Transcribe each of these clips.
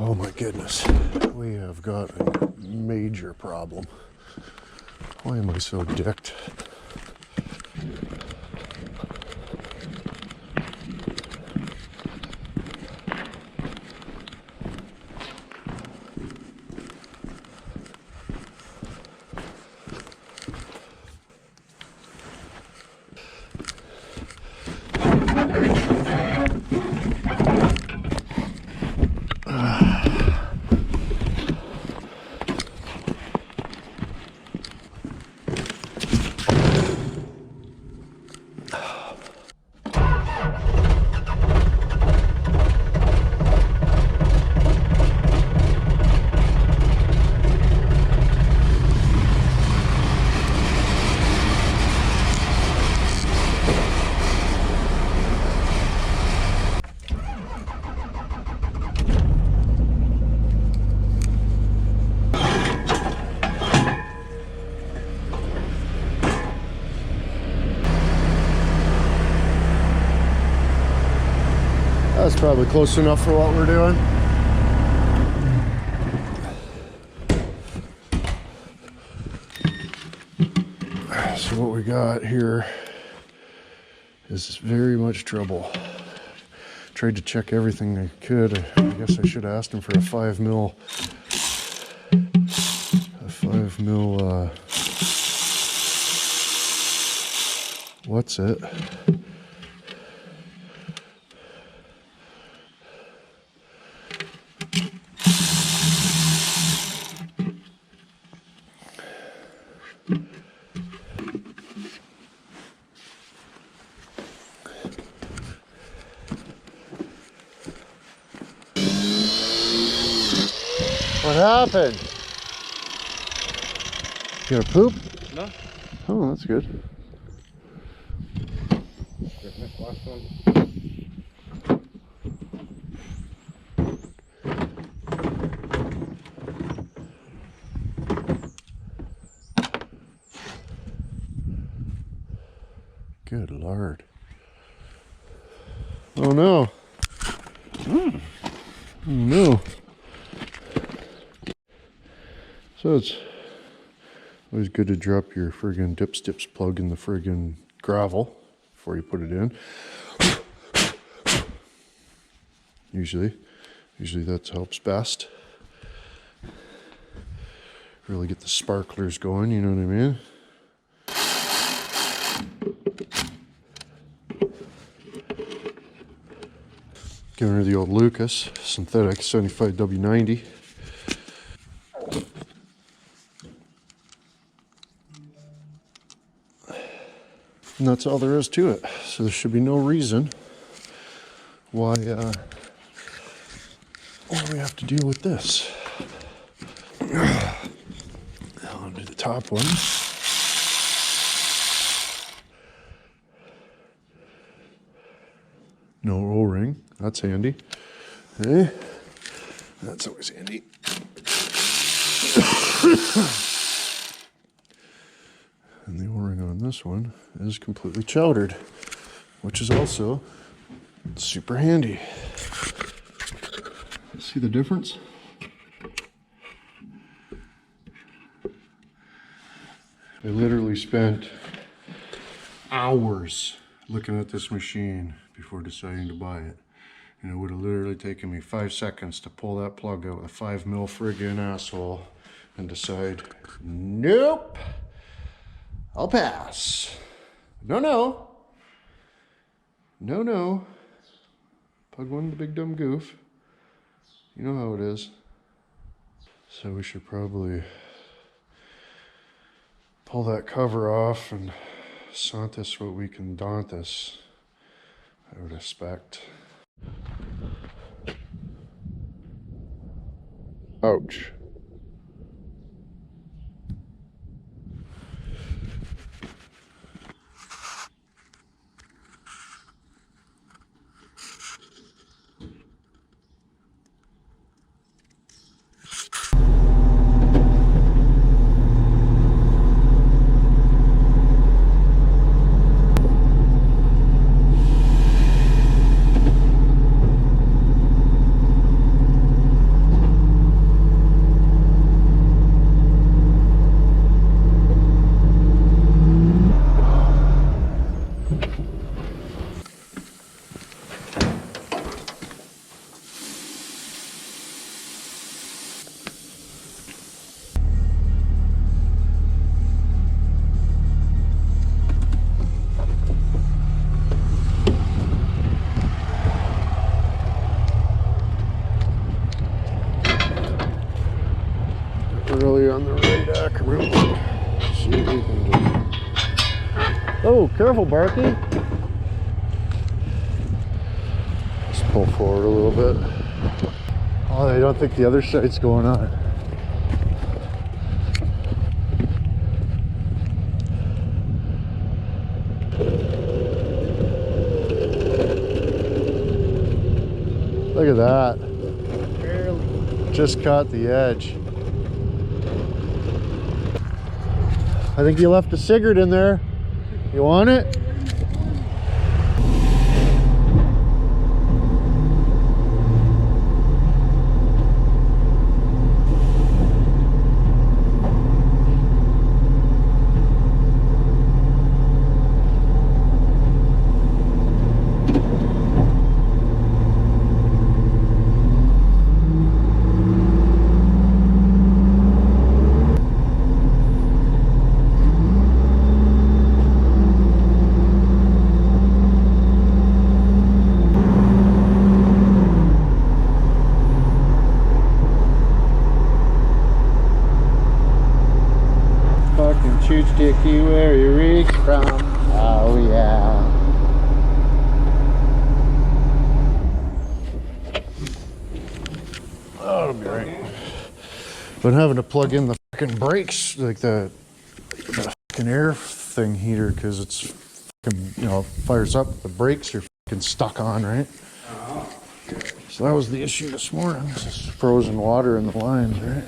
Oh my goodness, we have got a major problem. Why am I so dicked? That's probably close enough for what we're doing. So what we got here is very much trouble. Tried to check everything I could. I guess I should have asked him for a 5 mil. What's it? What happened? You gonna poop? No. Oh, that's good. Last one. Good Lord. Oh no. Oh no. So it's always good to drop your friggin' dipstips plug in the friggin' gravel before you put it in. Usually that helps best. Really get the sparklers going, you know what I mean? Giving her the old Lucas synthetic 75W90. And that's all there is to it. So there should be no reason why we have to deal with this. Now onto the top one. No O-ring. That's handy. Okay. That's always handy. And the O-ring on this one is completely chowdered, which is also super handy. See the difference? I literally spent hours looking at this machine before deciding to buy it. And it would have literally taken me 5 seconds to pull that plug out with a 5 mil friggin' asshole and decide, nope, I'll pass. No. Plug one, the big dumb goof. You know how it is. So we should probably pull that cover off and sant this what we can daunt this, I would expect. Ouch. Early on the radar route. See what we can do. Oh, careful, Barky. Let's pull forward a little bit. Oh, I don't think the other side's going on. Look at that. Barely. Just caught the edge. I think you left a cigarette in there. You want it? Shoot sticky where you reach from. Oh yeah. Oh, it'll be right. But having to plug in the fucking brakes, like the fucking air thing heater, because it's fucking, you know, fires up. The brakes are fucking stuck on, right? So that was the issue this morning. This is frozen water in the lines, right?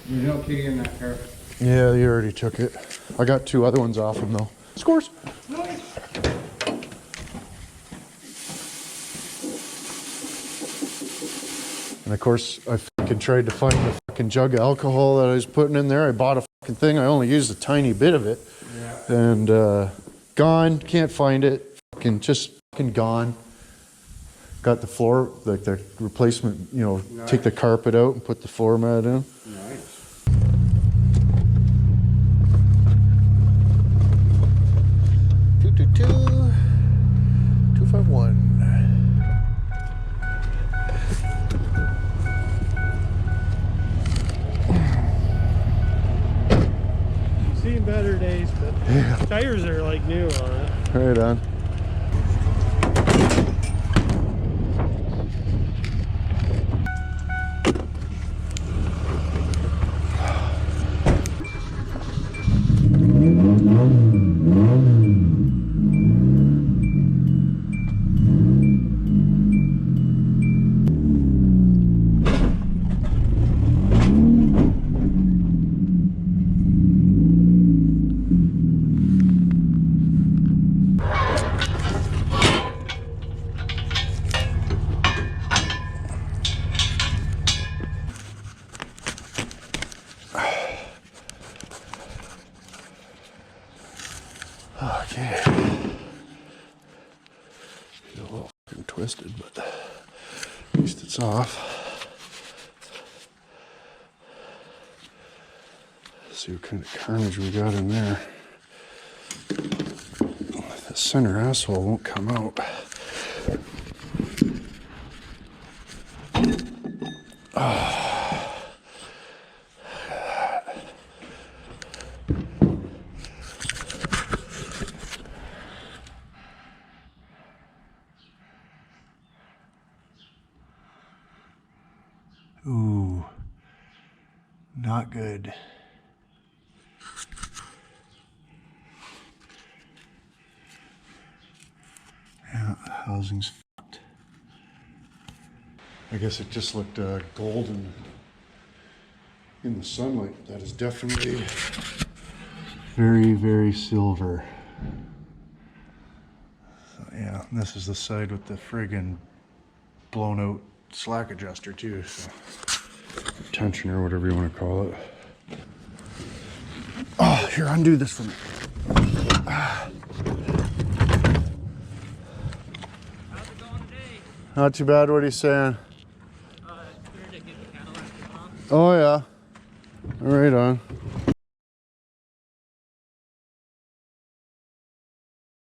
There's no kitty in that car. Yeah, you already took it. I got 2 other ones off him though. Scores! And of course, I fucking tried to find the fucking jug of alcohol that I was putting in there. I bought a fucking thing. I only used a tiny bit of it. Yeah. And gone. Can't find it. Fucking just fucking gone. Got the floor, like the replacement, you know, nice. Take the carpet out and put the floor mat in. Nice. Two, 251. Seen better days, but yeah. Tires are like new on it. Right on. Okay. It's a little fucking twisted, but at least it's off. Let's see what kind of carnage we got in there. The center asshole won't come out. Ooh, not good. Yeah, the housing's fucked. I guess it just looked golden in the sunlight. That is definitely very, very silver. So, yeah, this is the side with the friggin' blown out slack adjuster too, so tension or whatever you want to call it. Oh, here, undo this for me. Not too bad. What are you saying? Oh yeah. Right on.